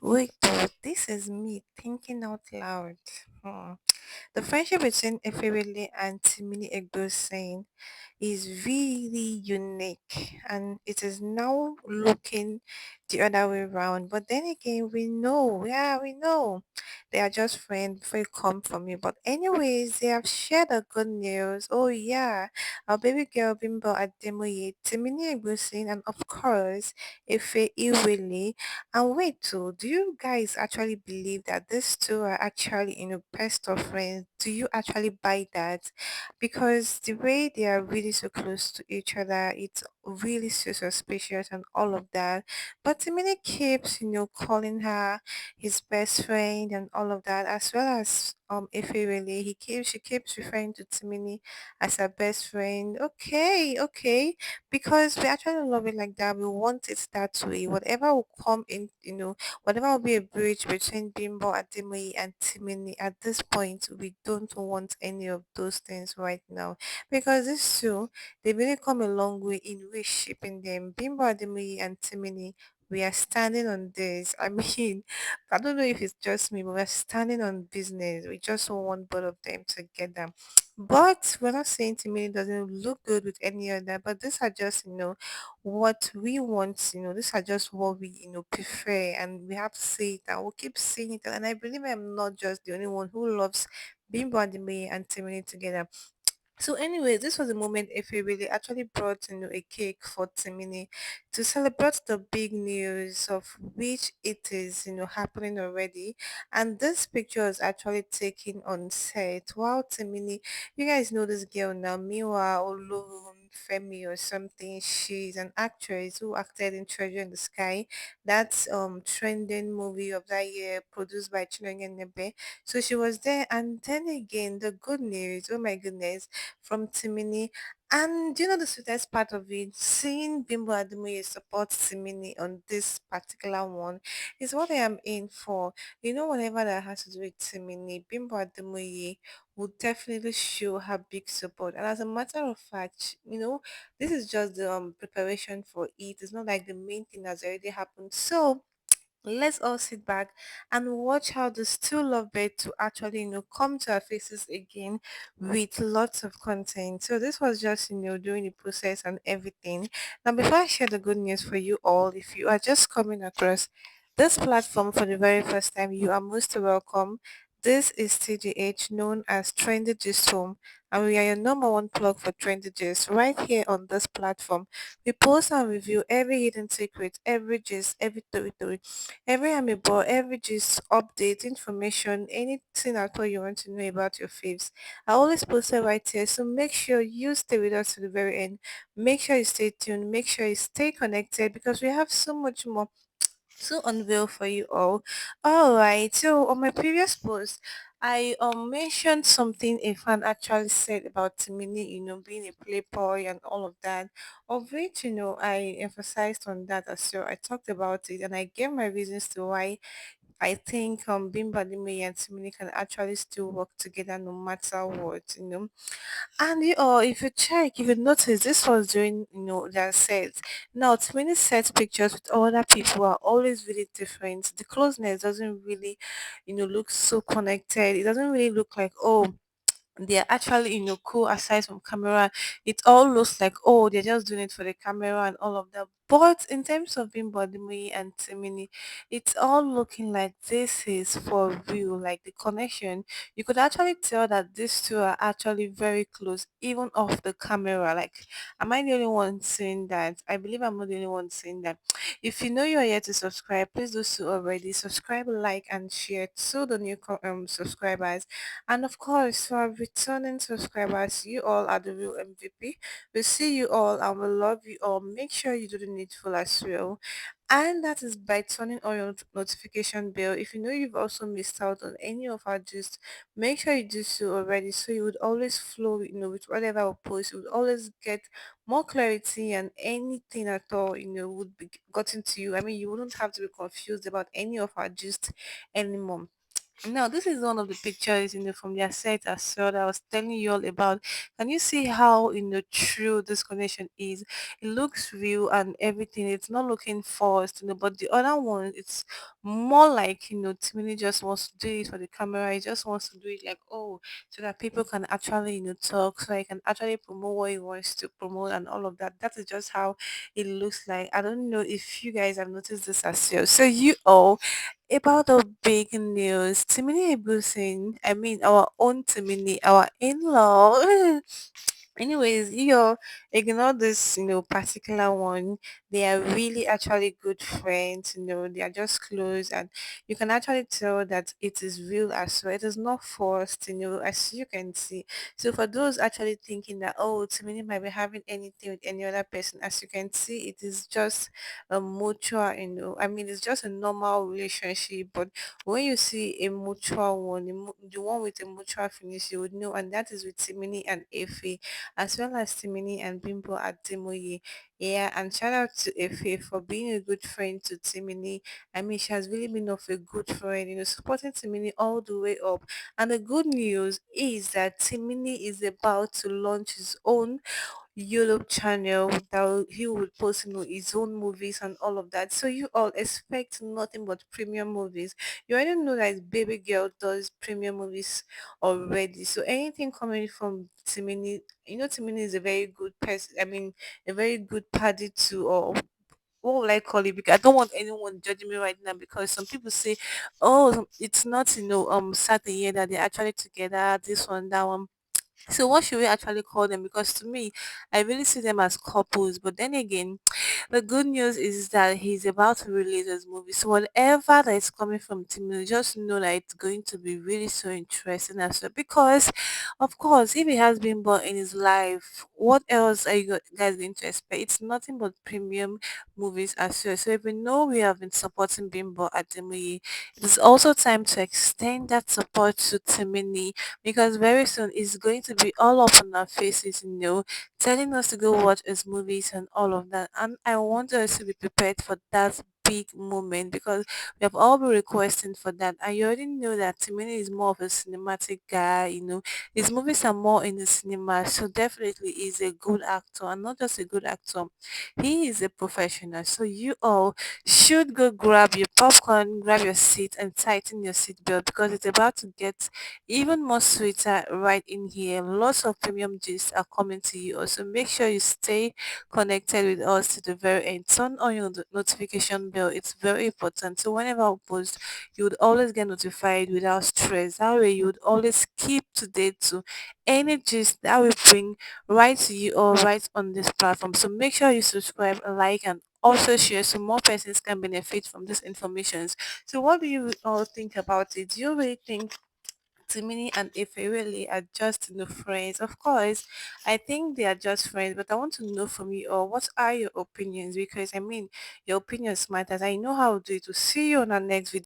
Wait, but this is me thinking out loud. The friendship between Efewele and Timini Egbuson is really unique, and it is now looking the other way around. But then again, we know, yeah, we know they are just friends before you come for me. But anyways, they have shared a good news. Oh yeah, our baby girl Bimbo Ademoye, Timini Egbuson, and of course Efe Iwele. And wait, too, do you guys actually believe that these two are actually, best of friends? Do you actually buy that? Because the way they are really so close to each other, it's really so suspicious and all of that. But Timini keeps, calling her his best friend and all of that, as well as Ife really. She keeps referring to Timini as her best friend. Okay, okay. Because we actually love it like that. We want it that way. Whatever will come in, whatever will be a bridge between Bimbo, Ademoye, and Timini at this point, we don't want any of those things right now. Because these two, they really come a long way in reshaping them. Bimbo, Ademoye, and Timini, we are standing on this. I mean, I don't know if it's just me, but we're standing on business. We just want both of them together. But we're not saying Timini doesn't look good with any other, but these are just, what we want, these are just what we, prefer, and we have to say it and we'll keep saying it. And I believe I'm not just the only one who loves Bimbo and Timini together. So, anyway, this was the moment Efe really actually brought a cake for Timini to celebrate the big news of which it is happening already. And this picture was actually taken on set. Wow, Timini, you guys know this girl now, Miwa Olorun Femi or something. She's an actress who acted in Treasure in the Sky. That's trending movie of that year, produced by Chinonye. So she was there, and then again, the good news. Oh my goodness, from Timini. And you know the sweetest part of it, seeing Bimbo Ademoye support Timini on this particular one is what I am in for. Whatever that has to do with Timini, Bimbo Ademoye would definitely show her big support. And as a matter of fact, this is just the preparation for it. It's not like the main thing has already happened. So let's all sit back and watch how these two lovebirds to actually come to our faces again with lots of content. So this was just during the process and everything. Now before I share the good news for you all, if you are just coming across this platform for the very first time, you are most welcome. This is TGH, known as TrendyGistHome, and we are your number one plug for trendy gist right here on this platform. We post and review every hidden secret, every gist, every story, every amebo, every gist, update, information, anything at all you want to know about your faves. I always post it right here, so make sure you stay with us to the very end. Make sure you stay tuned, make sure you stay connected because we have so much more to unveil for you all. All right. So on my previous post, I mentioned something a fan actually said about Timini, being a playboy and all of that. Of which, I emphasized on that as well. I talked about it and I gave my reasons to why I think Bimba Dime and Timini can actually still work together no matter what. And if you check, if you notice, this was during their sets. Now, too many set pictures with other people are always really different. The closeness doesn't really, look so connected. It doesn't really look like they're actually cool aside from camera. It all looks like they're just doing it for the camera and all of that, but in terms of being Bodimi and Timini, it's all looking like this is for real, like the connection. You could actually tell that these two are actually very close even off the camera. Like, am I the only one saying that? I believe I'm not the only one saying that. If you know you're yet to subscribe, please do so already. Subscribe, like, and share to the new subscribers. And of course, for our returning subscribers, you all are the real MVP. We see you all and we love you all. Make sure you do the needful as well. And that is by turning on your notification bell. If you know you've also missed out on any of our gist, make sure you do so already so you would always flow, with whatever we post. You would always get more clarity and anything at all, would be gotten to you. I mean, you wouldn't have to be confused about any of our gist anymore. Now, this is one of the pictures, from their set as well that I was telling you all about. Can you see how, true this connection is? It looks real and everything. It's not looking forced, but the other one, it's more like, Timini just wants to do it for the camera. He just wants to do it like, oh, so that people can actually, talk, so I can actually promote what he wants to promote and all of that. That is just how it looks like. I don't know if you guys have noticed this as well. So you all, about the big news, Timini Egbuson, I mean our own Timini, our in-law. Anyways, you ignore this, particular one. They are really actually good friends, they are just close, and you can actually tell that it is real as well. It is not forced, as you can see. So for those actually thinking that, oh, Timini might be having anything with any other person, as you can see, it is just a mutual, I mean, it's just a normal relationship, but when you see a mutual one, the one with a mutual finish, you would know, and that is with Timini and Efe, as well as Timini and Bimbo at Ademoye. Yeah, and shout out to Efe for being a good friend to Timini. I mean, she has really been of a good friend, supporting Timini all the way up. And the good news is that Timini is about to launch his own YouTube channel that he would post, his own movies and all of that. So you all expect nothing but premium movies. You already know that his baby girl does premium movies already. So anything coming from Timini, Timini is a very good person. I mean, a very good party to, or what will I call it? Because I don't want anyone judging me right now, because some people say, oh, it's not, certain year that they're actually together, this one, that one. So what should we actually call them? Because to me, I really see them as couples. But then again, the good news is that he's about to release his movie. So whatever that is coming from Timmy, just know that it's going to be really so interesting as well. Because, of course, if he has been born in his life, what else are you guys going to expect? It's nothing but premium movies as well. So if we know we have been supporting Bimbo at Ademoye, it is also time to extend that support to Timini, because very soon it's going to be all up on our faces, telling us to go watch his movies and all of that. And I want us to be prepared for that big moment, because we have all been requesting for that. And you already know that Timini is more of a cinematic guy, his movies are more in the cinema. So definitely he's a good actor, and not just a good actor. He is a professional. So you all should go grab your popcorn, grab your seat and tighten your seatbelt, because it's about to get even more sweeter right in here. Lots of premium gifts are coming to you. Also, make sure you stay connected with us to the very end. Turn on your notification bell. It's very important. So whenever I post, you would always get notified without stress. That way, you would always keep to date to any gist that we bring right to you or right on this platform. So make sure you subscribe, like, and also share so more persons can benefit from this information. So what do you all think about it? Do you really think Timini and Ife really are just friends? Of course, I think they are just friends, but I want to know from you all, what are your opinions? Because I mean, your opinions matters. I know how to do it. To see you on our next video.